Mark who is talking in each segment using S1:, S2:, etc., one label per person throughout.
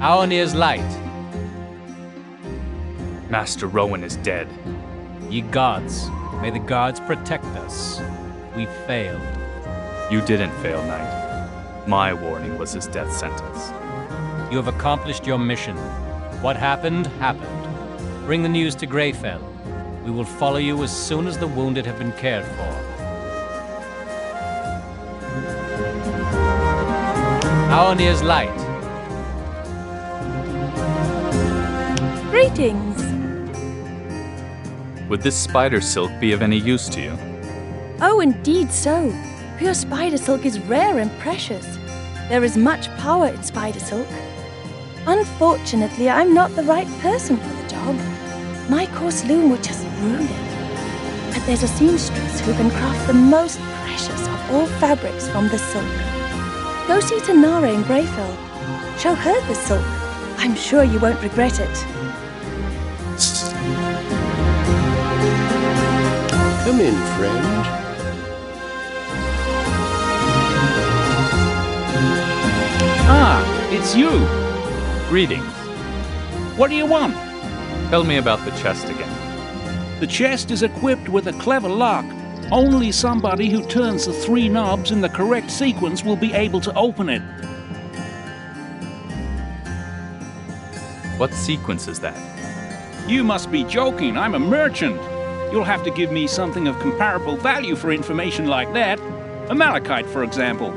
S1: Our near's light.
S2: Master Rowan is dead.
S1: Ye gods, may the gods protect us. We failed.
S2: You didn't fail, Knight. My warning was his death sentence.
S1: You have accomplished your mission. What happened, happened. Bring the news to Greyfell. We will follow you as soon as the wounded have been cared for. Our near's light.
S3: Greetings.
S2: Would this spider silk be of any use to you?
S3: Oh, indeed so. Pure spider silk is rare and precious. There is much power in spider silk. Unfortunately, I'm not the right person for the job. My coarse loom would just ruin it. But there's a seamstress who can craft the most precious of all fabrics from the silk. Go see Tanara in Greyfell. Show her the silk. I'm sure you won't regret it.
S4: Come in, friend.
S5: Ah, it's you.
S2: Greetings.
S5: What do you want?
S2: Tell me about the chest again.
S5: The chest is equipped with a clever lock. Only somebody who turns the 3 knobs in the correct sequence will be able to open it.
S2: What sequence is that?
S5: You must be joking. I'm a merchant. You'll have to give me something of comparable value for information like that. A malachite, for example.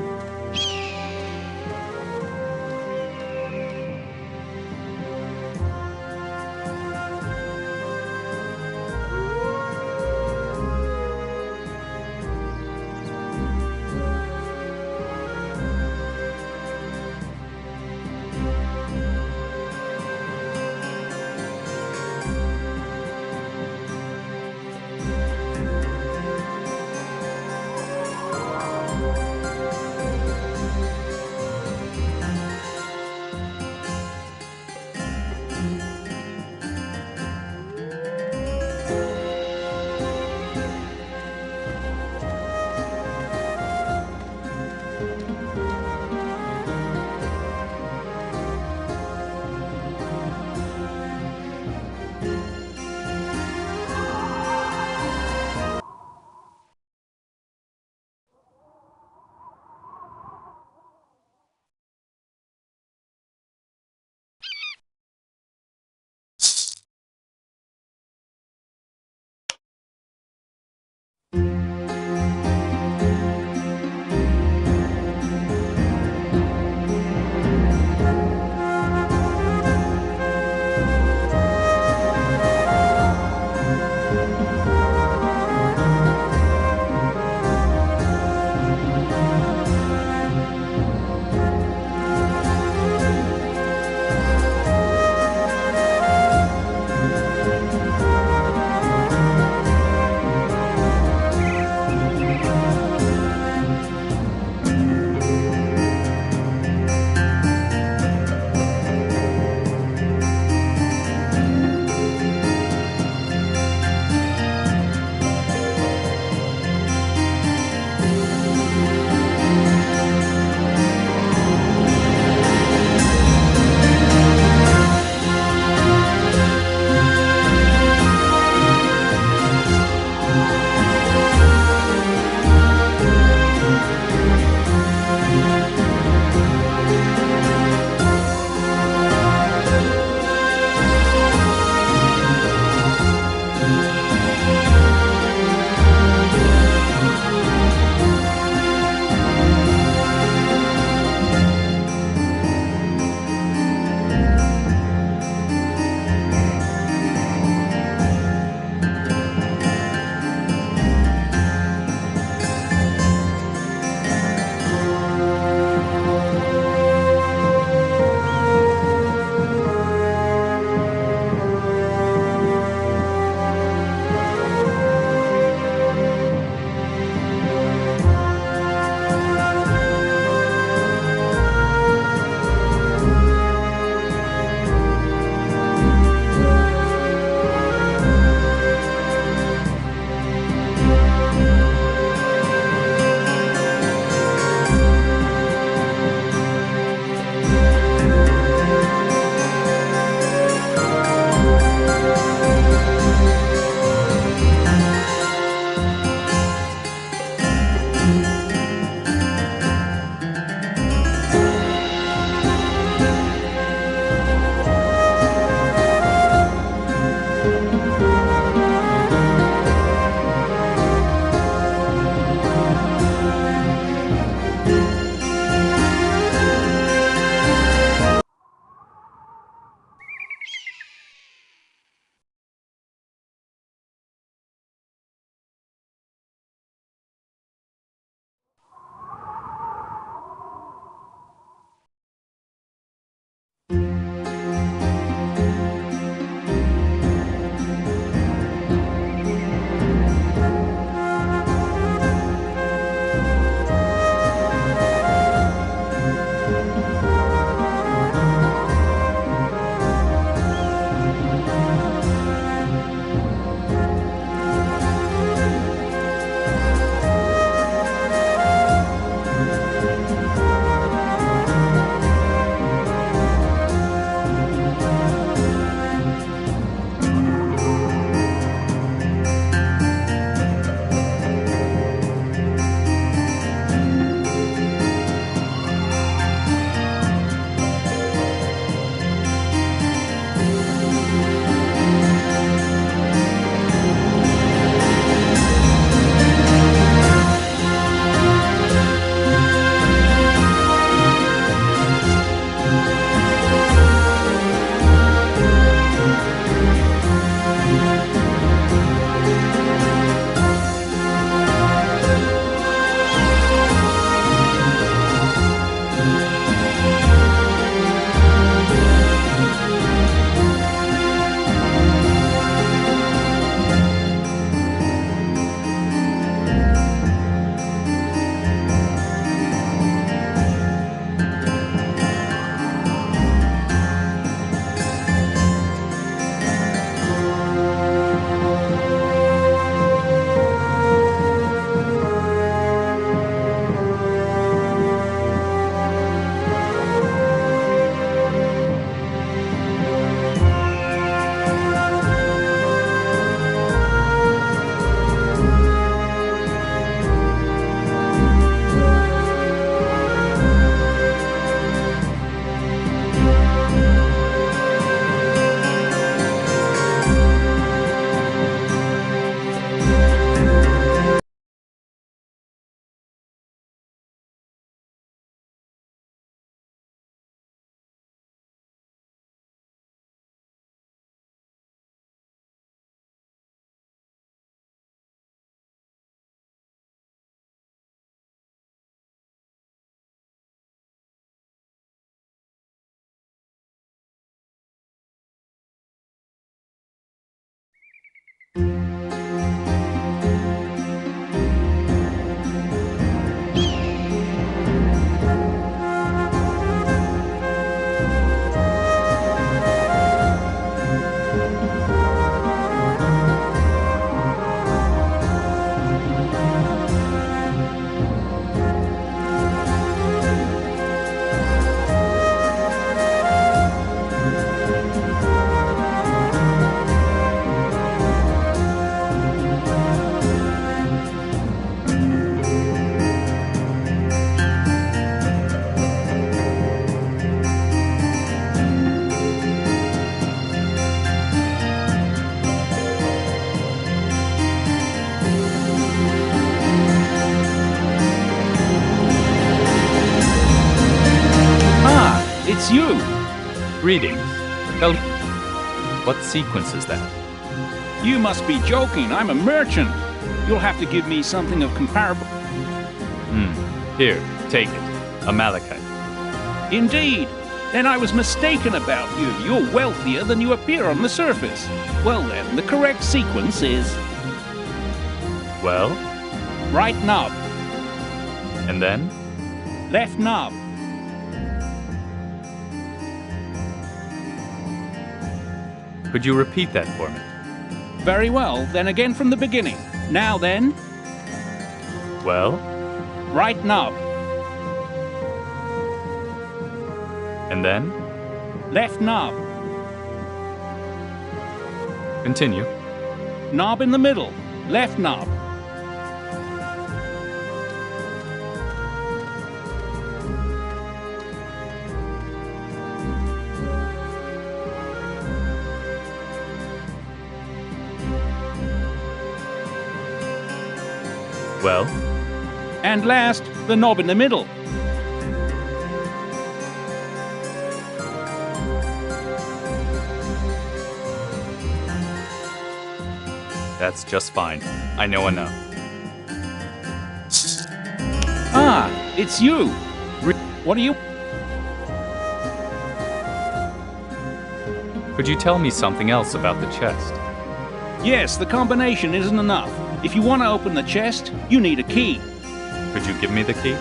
S5: it's you.
S2: Greetings. Tell me, what sequence is that?
S5: You must be joking. I'm a merchant. You'll have to give me something of comparable...
S2: Here, take it. A malachite.
S5: Indeed. Then I was mistaken about you. You're wealthier than you appear on the surface. Well then, the correct sequence is...
S2: Well?
S5: Right knob.
S2: And then?
S5: Left knob.
S2: Could you repeat that for me?
S5: Very well. Then again from the beginning. Now then...
S2: Well?
S5: Right knob.
S2: And then?
S5: Left knob.
S2: Continue.
S5: Knob in the middle. Left knob.
S2: Well?
S5: And last, the knob in the middle.
S2: That's just fine. I know enough.
S5: Ah, it's you. What are you...
S2: Could you tell me something else about the chest?
S5: Yes, the combination isn't enough. If you want to open the chest, you need a key.
S2: Could you give me the key?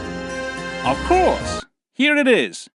S5: Of course. Here it is.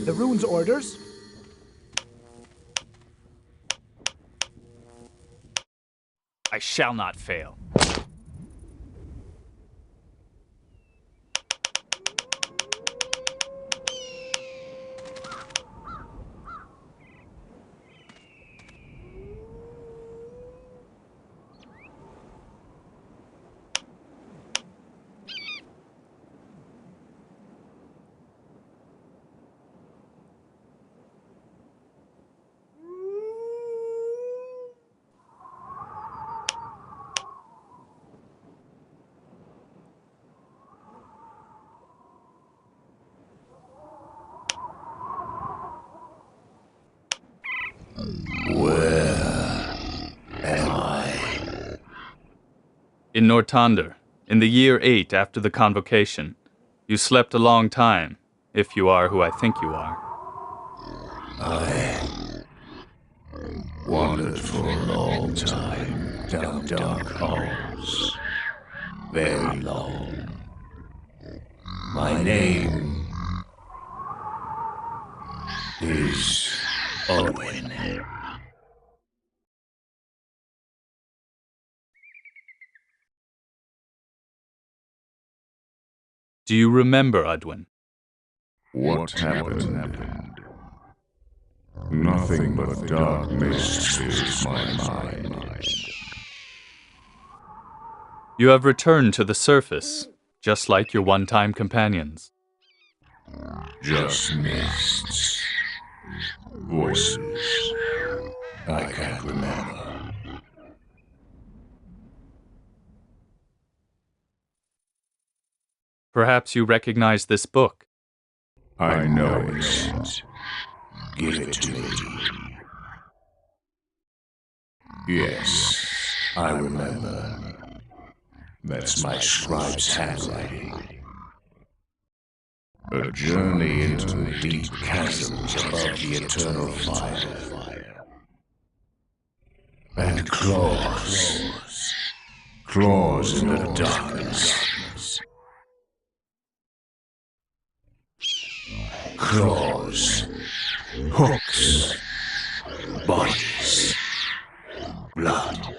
S6: The rune's orders?
S2: I shall not fail. In Nortander, in the year 8 after the convocation, you slept a long time, if you are who I think you are.
S4: I wandered for a long time down dark halls. Very long. My name is Odwin.
S2: Do you remember, Udwin?
S7: What happened? Nothing but dark mist fills my mind.
S2: You have returned to the surface, just like your one-time companions.
S7: Just mists. Voices. I can't remember.
S2: Perhaps you recognize this book.
S7: I know it.
S4: Give it to me.
S7: Yes,
S4: I remember. That's my scribe's handwriting.
S7: a journey into
S4: Deep chasms above the eternal fire. And claws in the darkness. Claws, hooks, bodies, blood.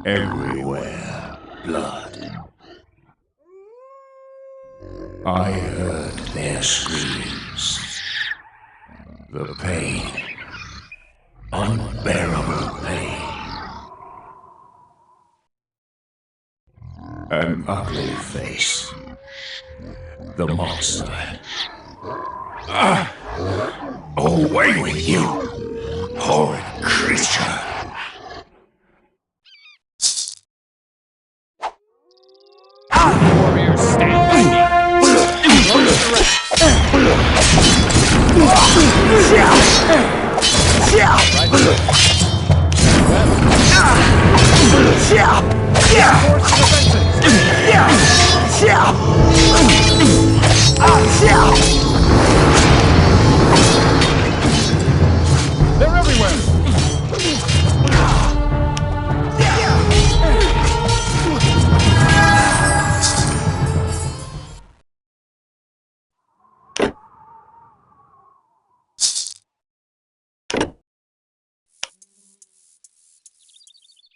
S4: Everywhere, blood. I heard their screams. The pain. Unbearable pain. An ugly face. The monster. Away with you, horrid creature!
S1: Warriors, stand by me. Close the ranks. Reinforce the They're everywhere!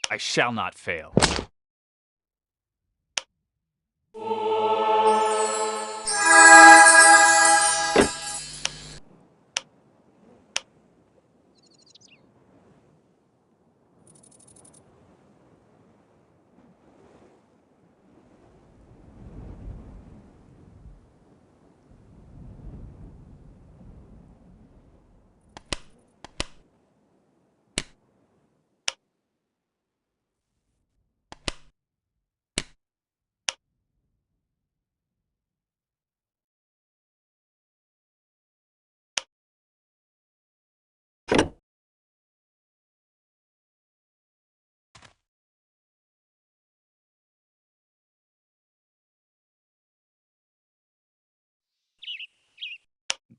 S2: I shall not fail.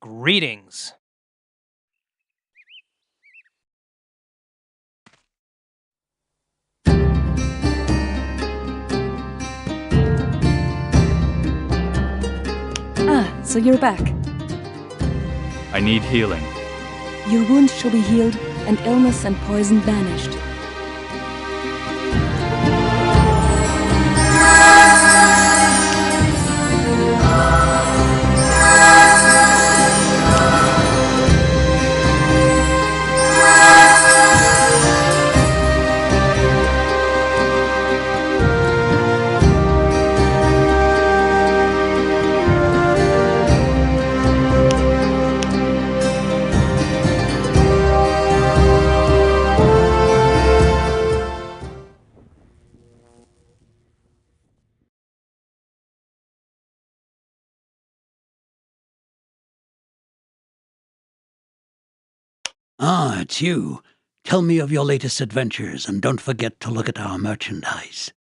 S1: Greetings.
S3: So you're back.
S2: I need healing.
S3: Your wounds shall be healed, and illness and poison banished.
S6: Ah, it's you. Tell me of your latest adventures, and don't forget to look at our merchandise.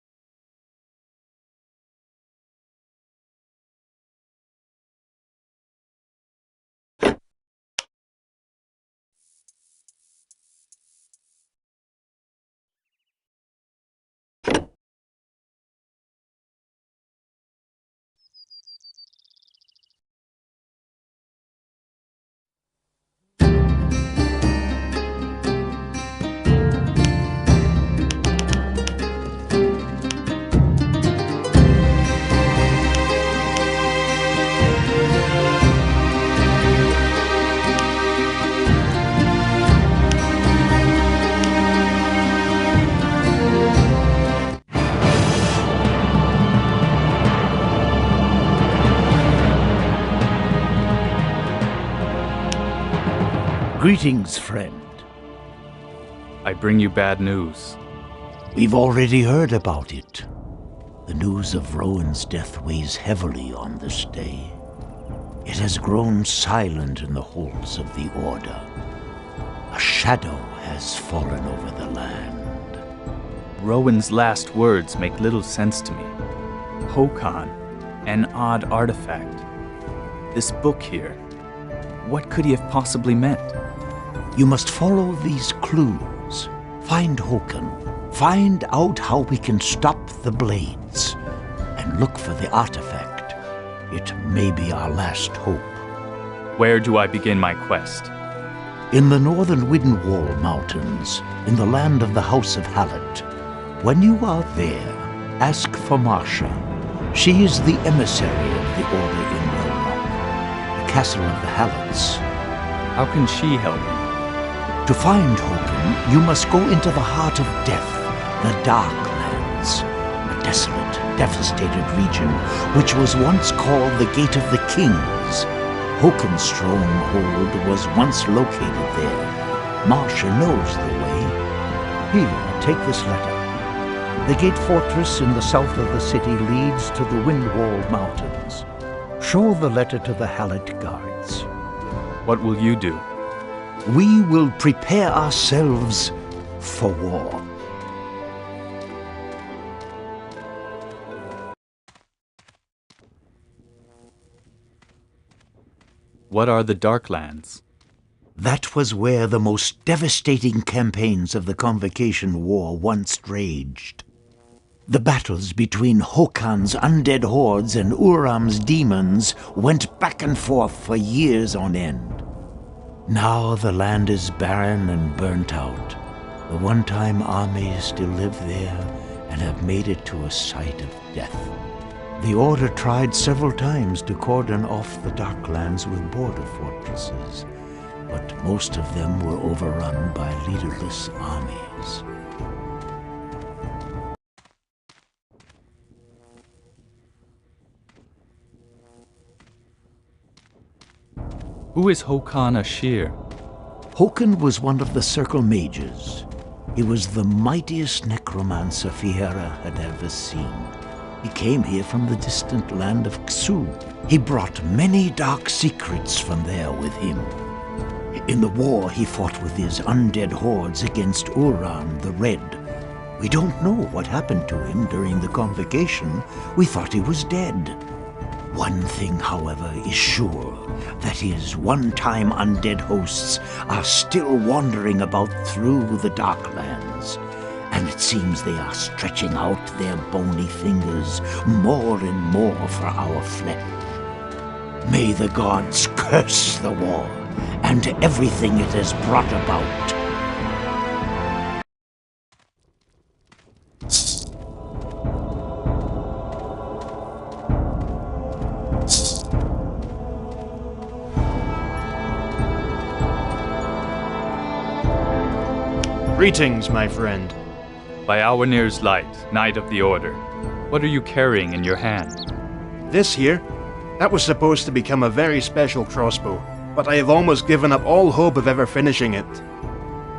S6: Greetings, friend.
S2: I bring you bad news.
S6: We've already heard about it. The news of Rowan's death weighs heavily on this day. It has grown silent in the halls of the Order. A shadow has fallen over the land.
S2: Rowan's last words make little sense to me. Hokan, an odd artifact. This book here, what could he have possibly meant?
S6: You must follow these clues. Find Hokan. Find out how we can stop the blades. And look for the artifact. It may be our last hope.
S2: Where do I begin my quest?
S6: In the northern Windwall Mountains, in the land of the House of Hallett. When you are there, ask for Marcia. She is the emissary of the Order in Melrock, the castle of the Halletts.
S2: How can she help me?
S6: To find Hokan, you must go into the heart of death, the Darklands, a desolate, devastated region which was once called the Gate of the Kings. Hokan's stronghold was once located there. Marcia knows the way. Here, take this letter. The gate fortress in the south of the city leads to the Windwall Mountains. Show the letter to the Hallett guards.
S2: What will you do?
S6: We will prepare ourselves for war.
S2: What are the Darklands?
S6: That was where the most devastating campaigns of the Convocation War once raged. The battles between Hokan's undead hordes and Uram's demons went back and forth for years on end. Now the land is barren and burnt out. The one-time armies still live there and have made it to a site of death. The Order tried several times to cordon off the Darklands with border fortresses, but most of them were overrun by leaderless armies.
S2: Who is Hokan Ashir?
S6: Hokan was one of the Circle Mages. He was the mightiest necromancer Fiera had ever seen. He came here from the distant land of Xu. He brought many dark secrets from there with him. In the war, he fought with his undead hordes against Uran the Red. We don't know what happened to him during the Convocation. We thought he was dead. One thing, however, is sure, that his one-time undead hosts are still wandering about through the Darklands, and it seems they are stretching out their bony fingers more and more for our flesh. May the gods curse the war, and everything it has brought about.
S8: Greetings, my friend.
S2: By Awenir's light, Knight of the Order, what are you carrying in your hand?
S8: This here, that was supposed to become a very special crossbow, but I have almost given up all hope of ever finishing it.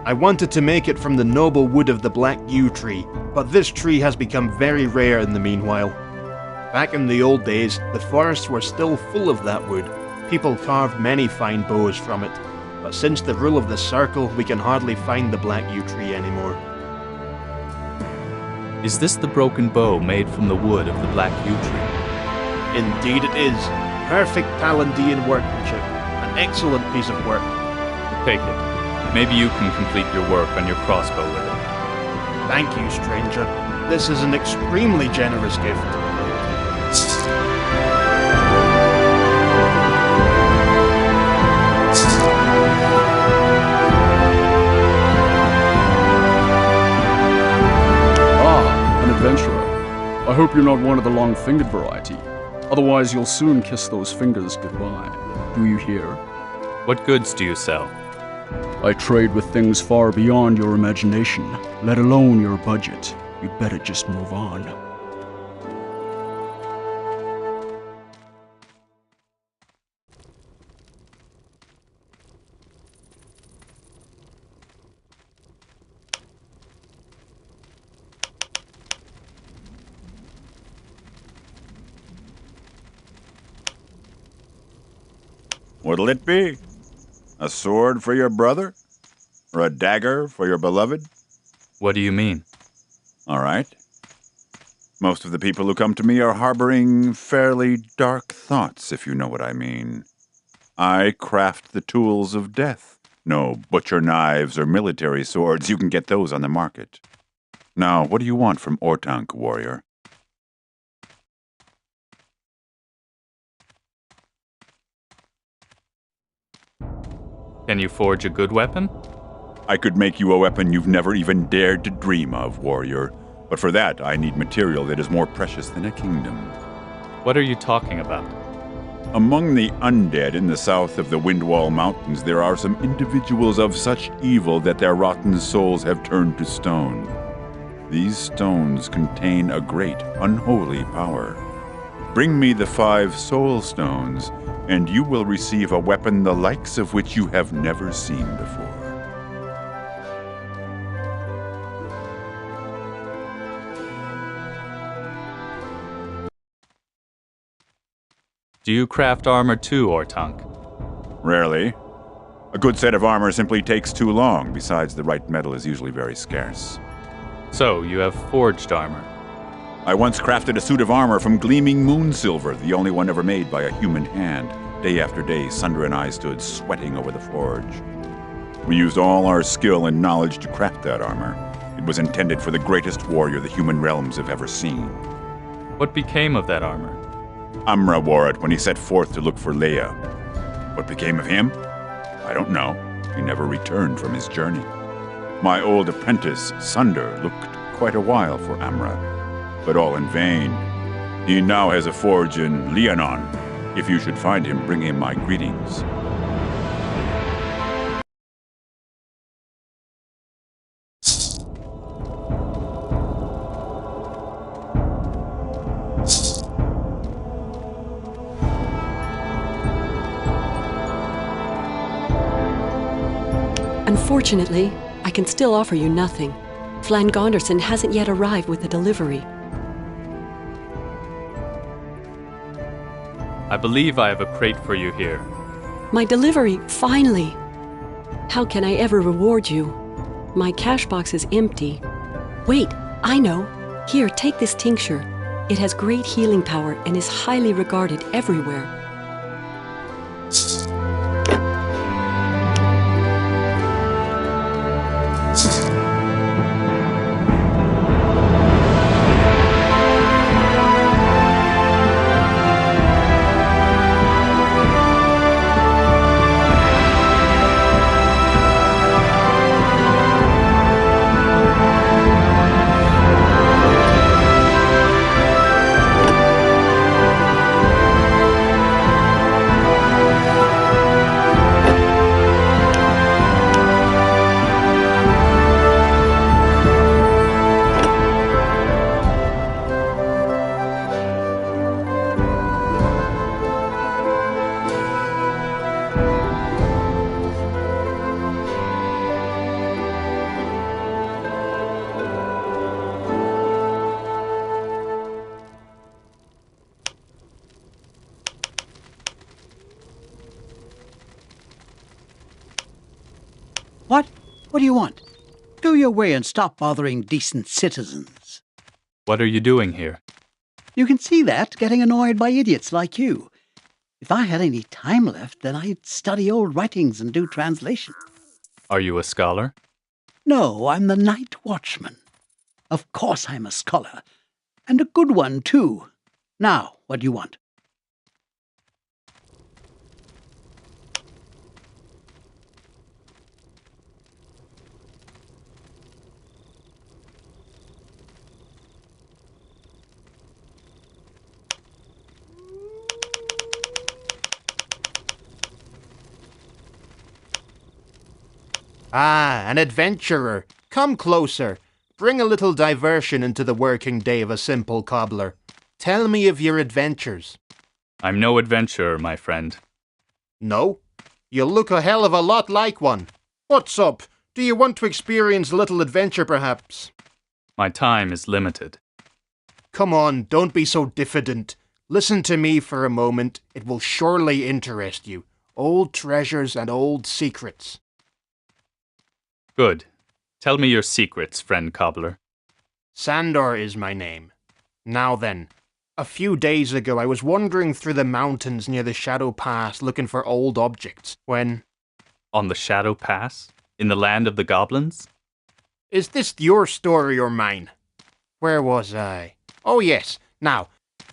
S8: I wanted to make it from the noble wood of the black yew tree, but this tree has become very rare in the meanwhile. Back in the old days, the forests were still full of that wood. People carved many fine bows from it, but since the rule of the circle, we can hardly find the black yew tree anymore.
S2: Is this the broken bow made from the wood of the black yew tree?
S8: Indeed it is. Perfect Palandian workmanship. An excellent piece of work.
S2: Take it. Maybe you can complete your work on your crossbow with it.
S8: Thank you, stranger. This is an extremely generous gift.
S9: Adventurer. I hope you're not one of the long-fingered variety. Otherwise, you'll soon kiss those fingers goodbye. Do you hear?
S2: What goods do you sell?
S9: I trade with things far beyond your imagination, let alone your budget. You'd better just move on.
S10: What'll it be? A sword for your brother? Or a dagger for your beloved?
S2: What do you mean?
S10: All right. Most of the people who come to me are harboring fairly dark thoughts, if you know what I mean. I craft the tools of death. No butcher knives or military swords. You can get those on the market. Now, what do you want from Ortank, warrior?
S2: Can you forge a good weapon?
S10: I could make you a weapon you've never even dared to dream of, warrior. But for that, I need material that is more precious than a kingdom.
S2: What are you talking about?
S10: Among the undead in the south of the Windwall Mountains, there are some individuals of such evil that their rotten souls have turned to stone. These stones contain a great, unholy power. Bring me the 5 soul stones, and you will receive a weapon the likes of which you have never seen before.
S2: Do you craft armor too, Ortank?
S10: Rarely. A good set of armor simply takes too long. Besides, the right metal is usually very scarce.
S2: So, you have forged armor.
S10: I once crafted a suit of armor from gleaming moon silver, the only one ever made by a human hand. Day after day, Sunder and I stood sweating over the forge. We used all our skill and knowledge to craft that armor. It was intended for the greatest warrior the human realms have ever seen.
S2: What became of that armor?
S10: Amra wore it when he set forth to look for Leia. What became of him? I don't know. He never returned from his journey. My old apprentice, Sunder, looked quite a while for Amra, but all in vain. He now has a forge in Leonon. If you should find him, bring him my greetings.
S11: Unfortunately, I can still offer you nothing. Flan Gonderson hasn't yet arrived with the delivery.
S2: I believe I have a crate for you here.
S11: My delivery, finally! How can I ever reward you? My cash box is empty. Wait, I know. Here, take this tincture. It has great healing power and is highly regarded everywhere.
S12: What? What do you want? Go your way and stop bothering decent citizens.
S2: What are you doing here?
S12: You can see that, getting annoyed by idiots like you. If I had any time left, then I'd study old writings and do translation.
S2: Are you a scholar?
S12: No, I'm the night watchman. Of course I'm a scholar. And a good one, too. Now, what do you want?
S8: Ah, an adventurer. Come closer. Bring a little diversion into the working day of a simple cobbler. Tell me of your adventures.
S2: I'm no adventurer, my friend.
S8: No? You look a hell of a lot like one. What's up? Do you want to experience a little adventure, perhaps?
S2: My time is limited.
S8: Come on, don't be so diffident. Listen to me for a moment. It will surely interest you. Old treasures and old secrets.
S2: Good. Tell me your secrets, friend cobbler.
S8: Sandor is my name. Now then, a few days ago I was wandering through the mountains near the Shadow Pass looking for old objects, when...
S2: On the Shadow Pass? In the land of the goblins?
S8: Is this your story or mine? Where was I? Oh yes, now,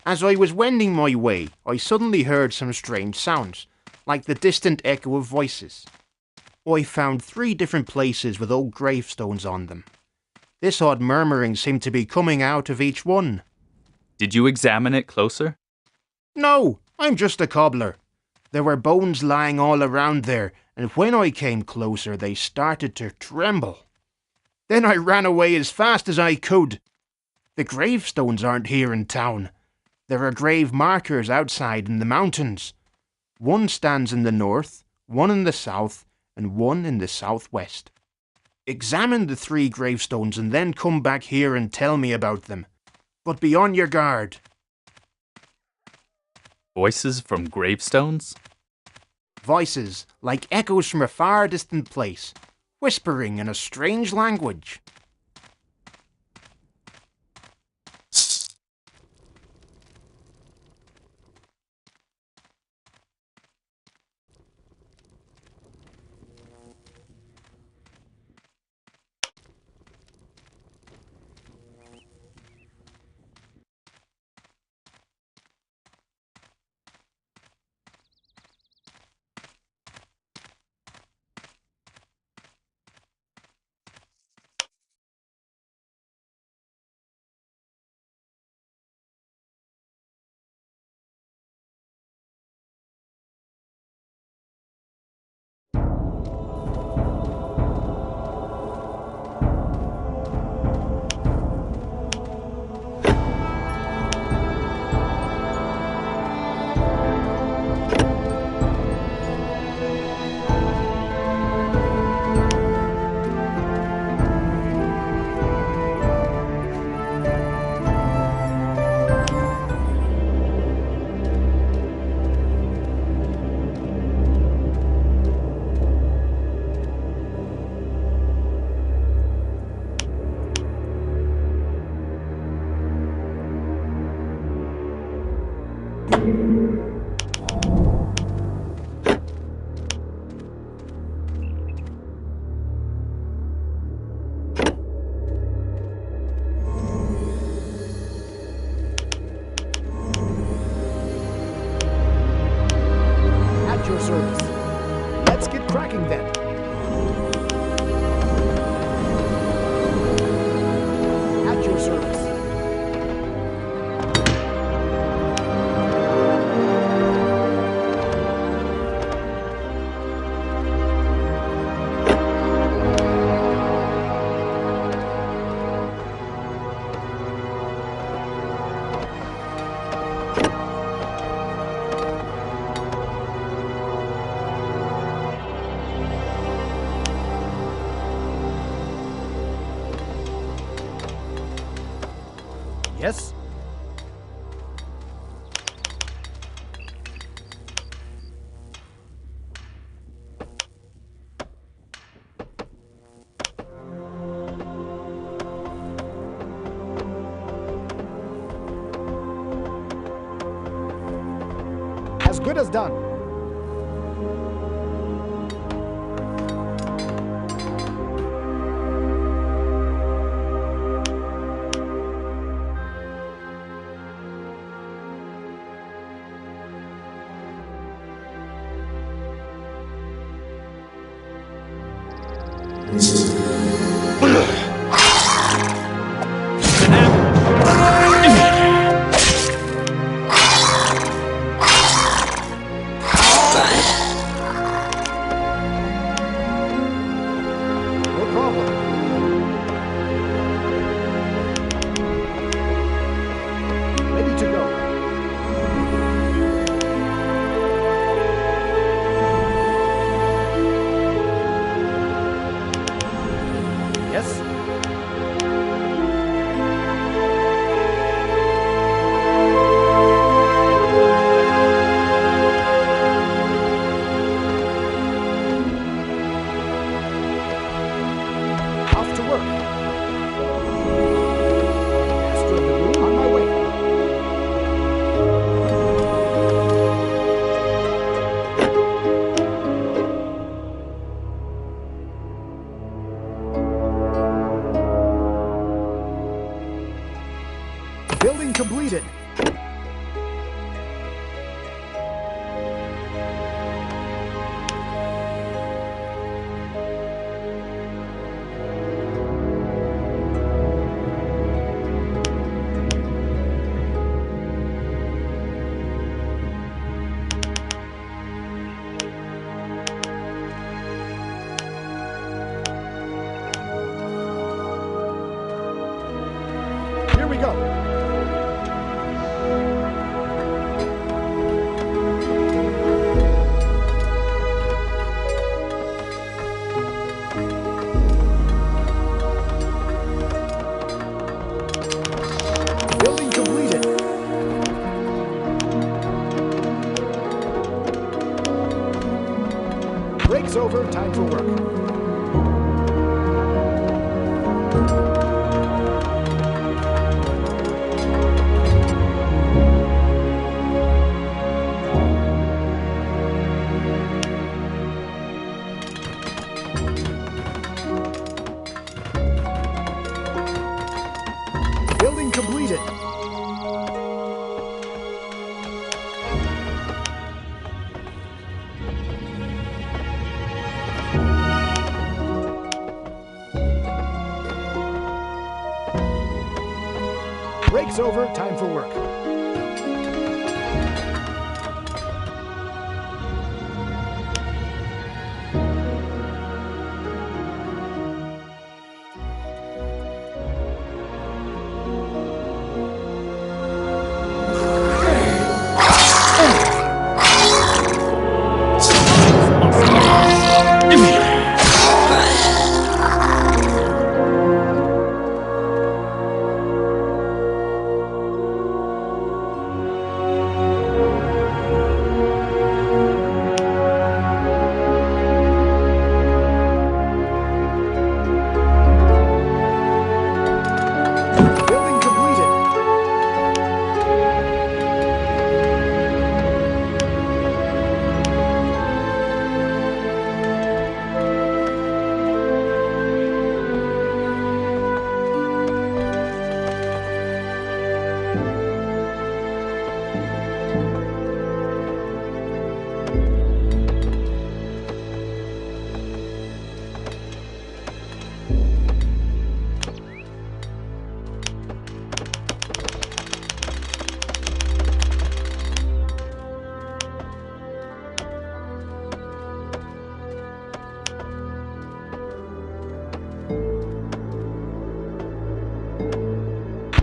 S8: as I was wending my way, I suddenly heard some strange sounds, like the distant echo of voices. I found 3 different places with old gravestones on them. This odd murmuring seemed to be coming out of each one.
S2: Did you examine it closer?
S8: No, I'm just a cobbler. There were bones lying all around there, and when I came closer they started to tremble. Then I ran away as fast as I could. The gravestones aren't here in town. There are grave markers outside in the mountains. One stands in the north, one in the south, and one in the southwest. Examine the 3 gravestones and then come back here and tell me about them. But be on your guard.
S2: Voices from gravestones?
S8: Voices like echoes from a far distant place, whispering in a strange language.
S13: At your service. Let's get cracking then. At your service. Yes? As good as done. Building completed. Here we go. Building completed. Break's over, time for work. Building completed. Break's over, time for work. Building completed.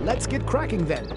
S13: Let's get cracking then.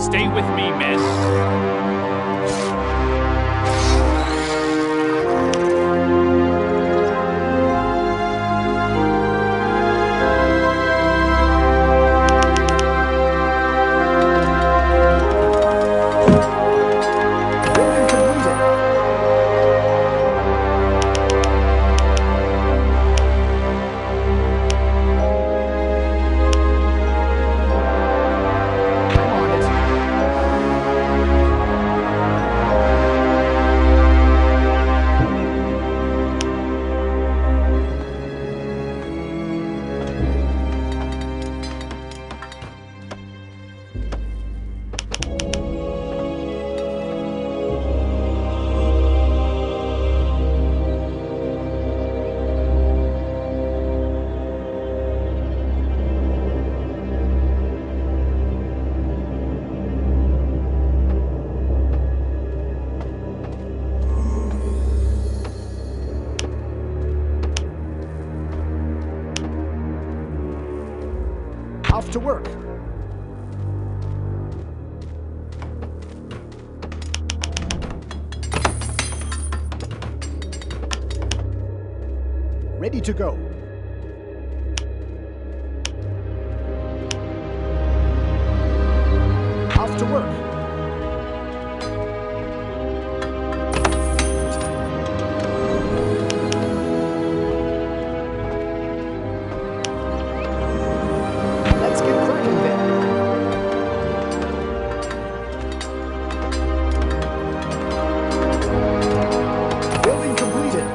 S5: Stay with me, men.
S13: Off to work. Ready to go. Off to work. Let's get cracking then. Building completed.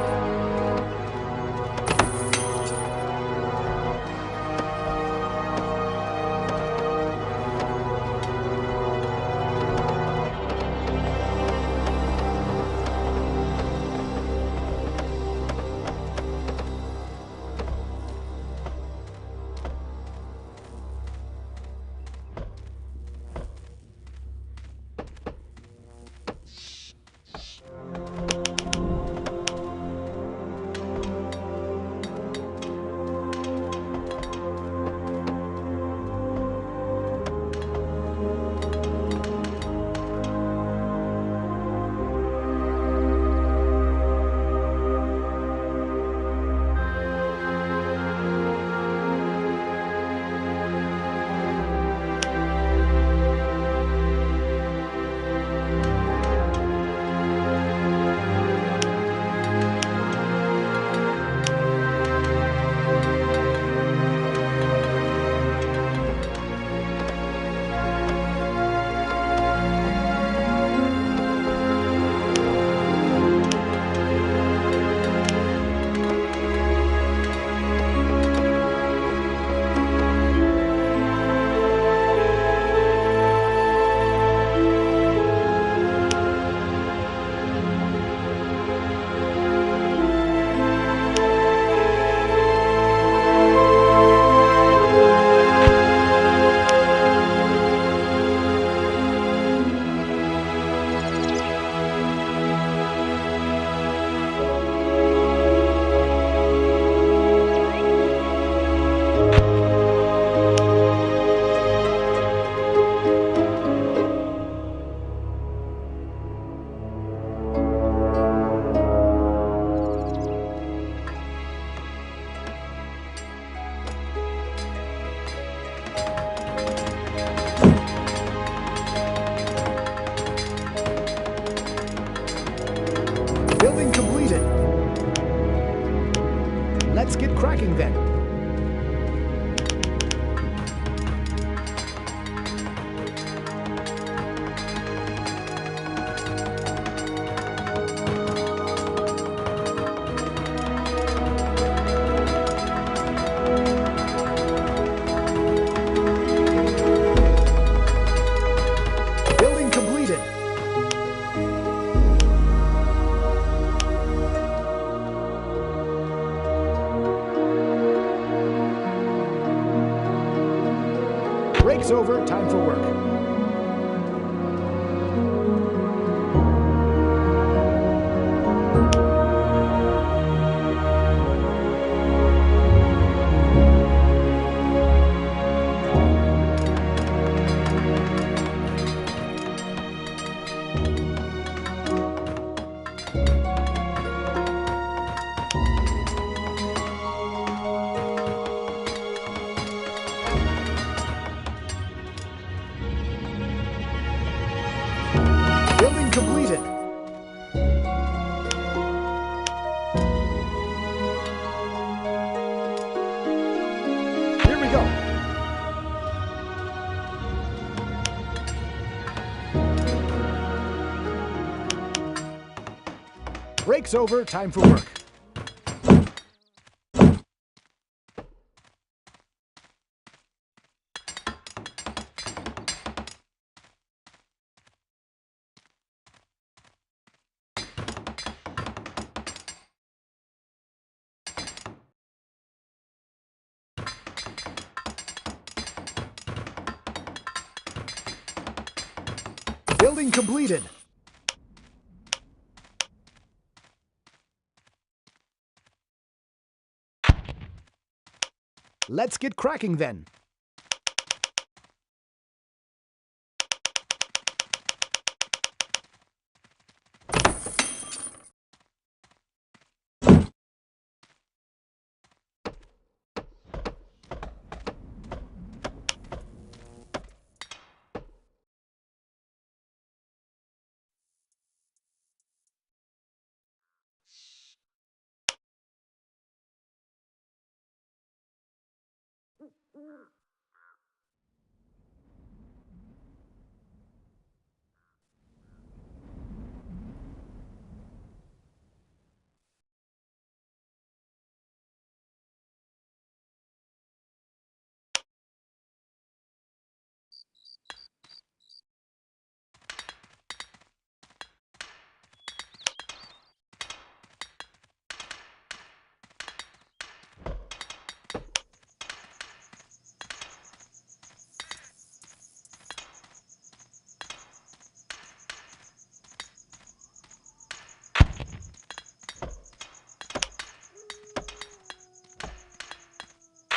S13: Building completed. Let's get cracking then. Building completed. Break's over, time for work. Break's over, time for work. Building completed. Let's get cracking then.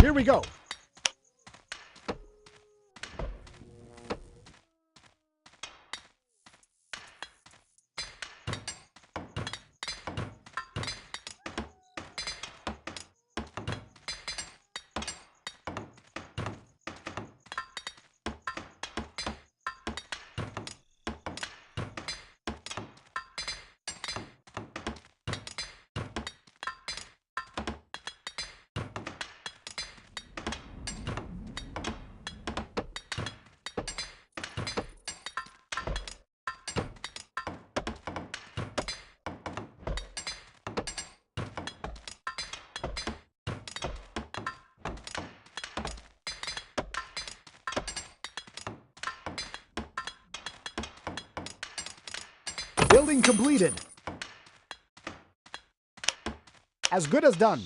S13: Here we go. Building completed. As good as done.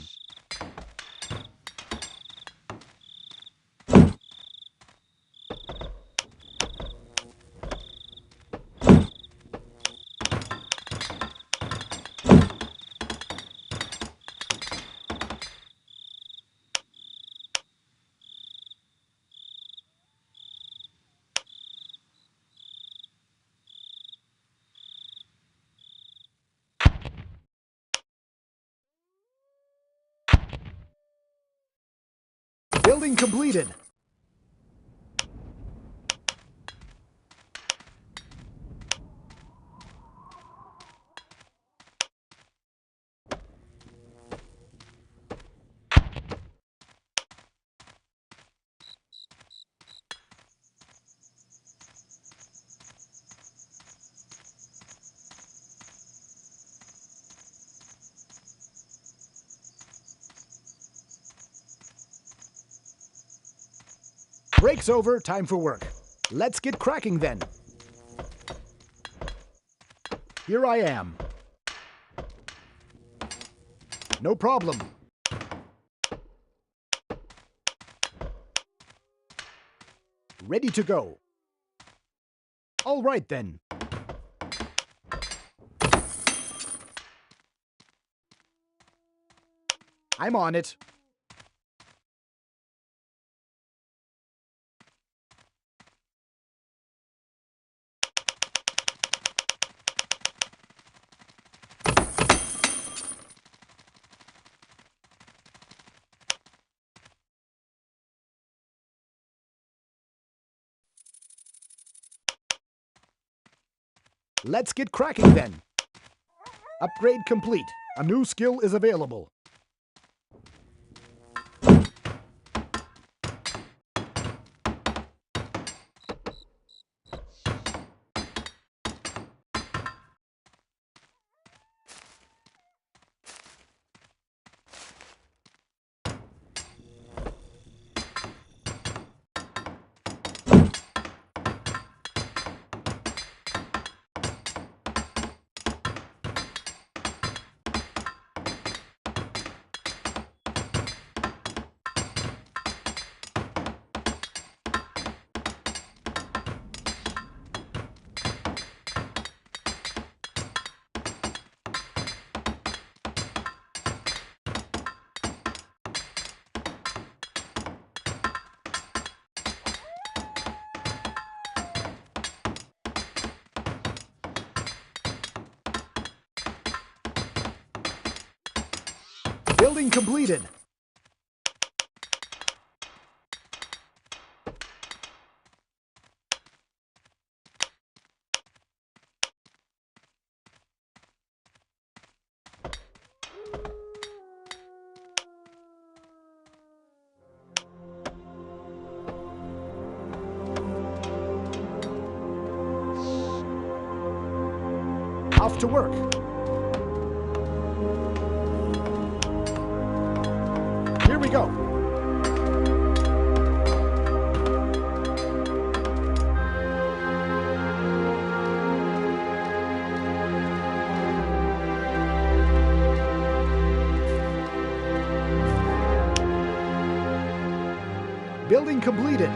S13: Building completed. Break's over, time for work. Let's get cracking then. Here I am. No problem. Ready to go. All right then. I'm on it. Let's get cracking then. Upgrade complete. A new skill is available. Building completed. Off to work. Here we go. Building completed.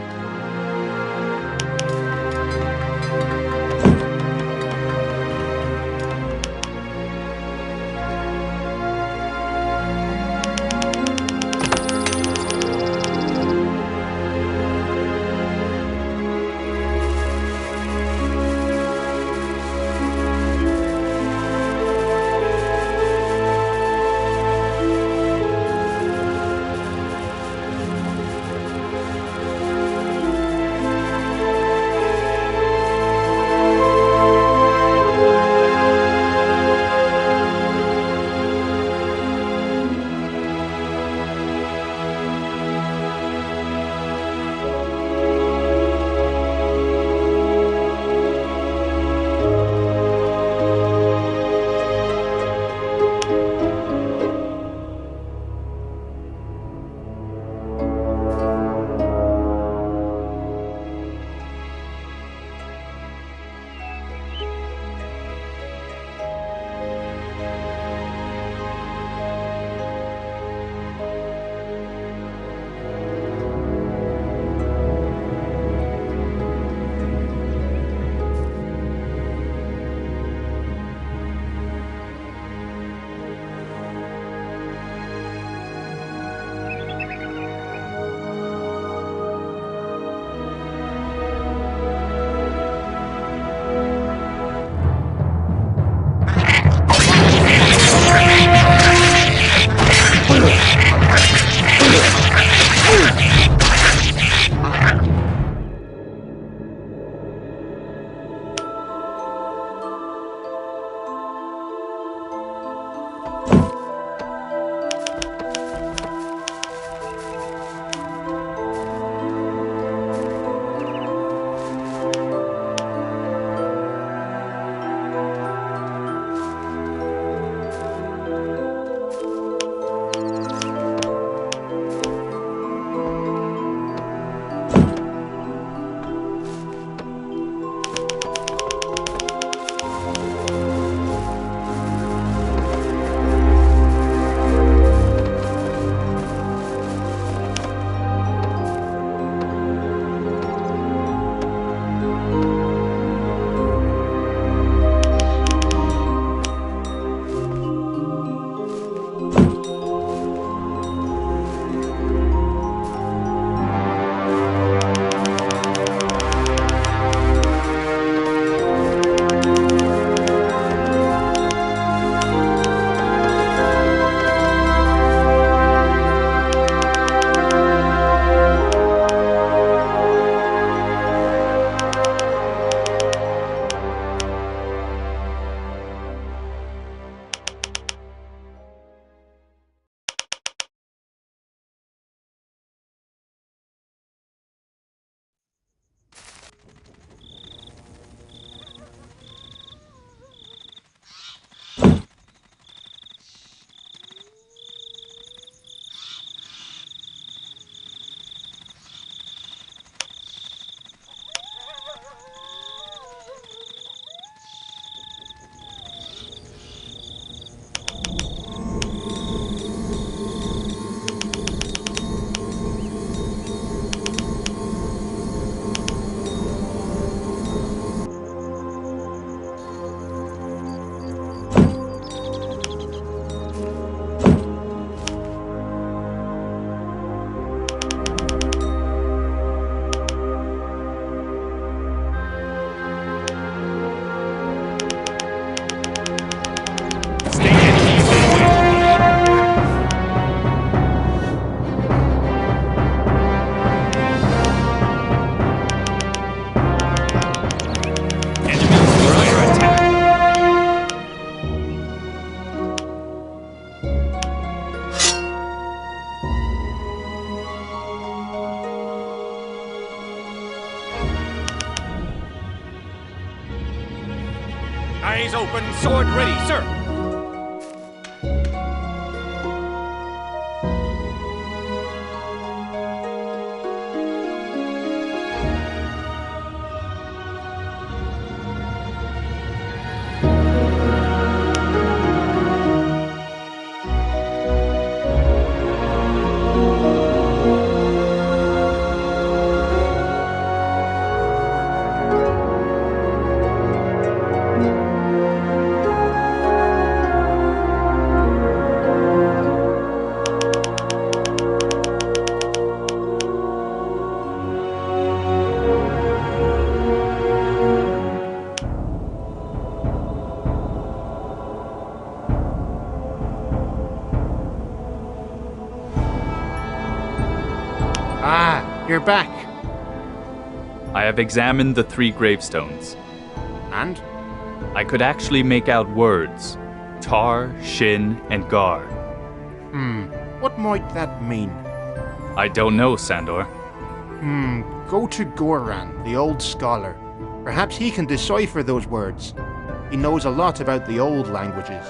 S14: Eyes open, sword ready, sir.
S8: You're back.
S2: I have examined the 3 gravestones.
S8: And?
S2: I could actually make out words. Tar, Shin, and Gar.
S8: What might that mean?
S2: I don't know, Sandor.
S8: Go to Goran, the old scholar. Perhaps he can decipher those words. He knows a lot about the old languages.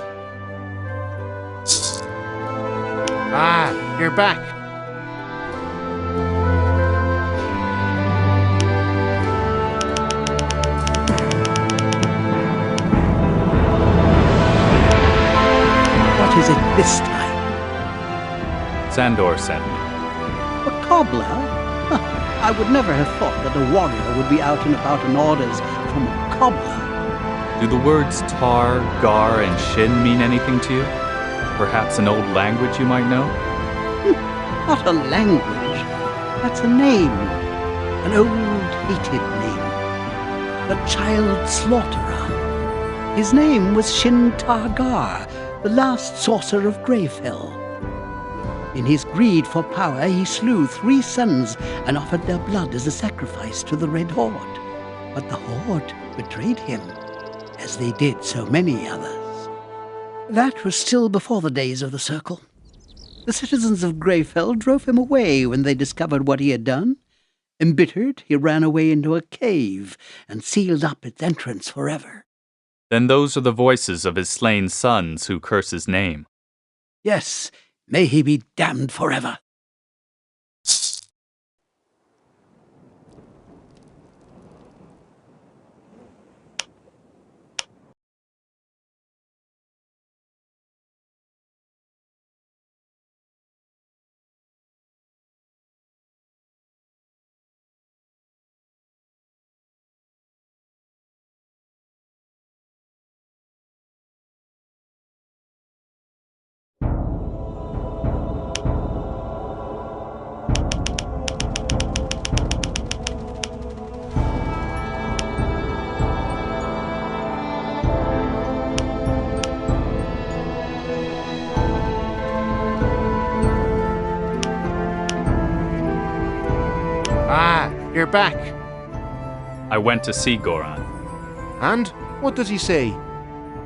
S8: You're back.
S12: What is it this time?
S2: Sandor sent me.
S12: A cobbler? Huh, I would never have thought that a warrior would be out and about on orders from a cobbler.
S2: Do the words Tar, Gar, and Shin mean anything to you? Perhaps an old language you might know?
S12: Not a language. That's a name. An old, hated name. The child slaughterer. His name was Shin Targar, the last sorcerer of Greyfell. In his greed for power, he slew 3 sons and offered their blood as a sacrifice to the Red Horde. But the Horde betrayed him, as they did so many others. That was still before the days of the Circle. The citizens of Greyfell drove him away when they discovered what he had done. Embittered, he ran away into a cave and sealed up its entrance forever.
S2: Then those are the voices of his slain sons who curse his name.
S12: Yes, may he be damned forever.
S8: You're back.
S2: I went to see Goran.
S8: And? What does he say?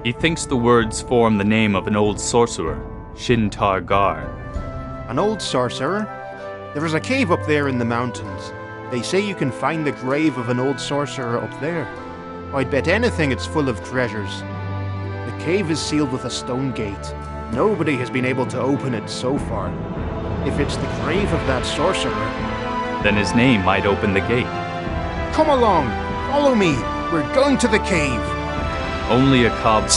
S2: He thinks the words form the name of an old sorcerer, Shin Targar.
S8: An old sorcerer? There is a cave up there in the mountains. They say you can find the grave of an old sorcerer up there. I'd bet anything it's full of treasures. The cave is sealed with a stone gate. Nobody has been able to open it so far. If it's the grave of that sorcerer,
S2: then his name might open the gate.
S8: Come along! Follow me! We're going to the cave!
S2: Only a cob...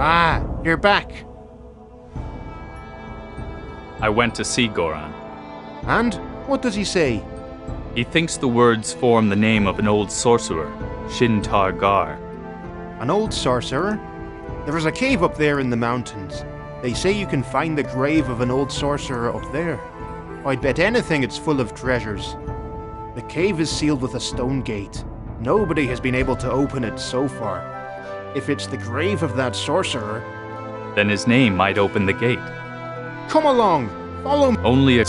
S8: Ah, you're back.
S2: I went to see Goran.
S8: And? What does he say?
S2: He thinks the words form the name of an old sorcerer, Shintar Gar.
S8: An old sorcerer? There is a cave up there in the mountains. They say you can find the grave of an old sorcerer up there. I'd bet anything it's full of treasures. The cave is sealed with a stone gate. Nobody has been able to open it so far. If it's the grave of that sorcerer...
S2: Then his name might open the gate.
S8: Come along! Follow me!
S2: Only a...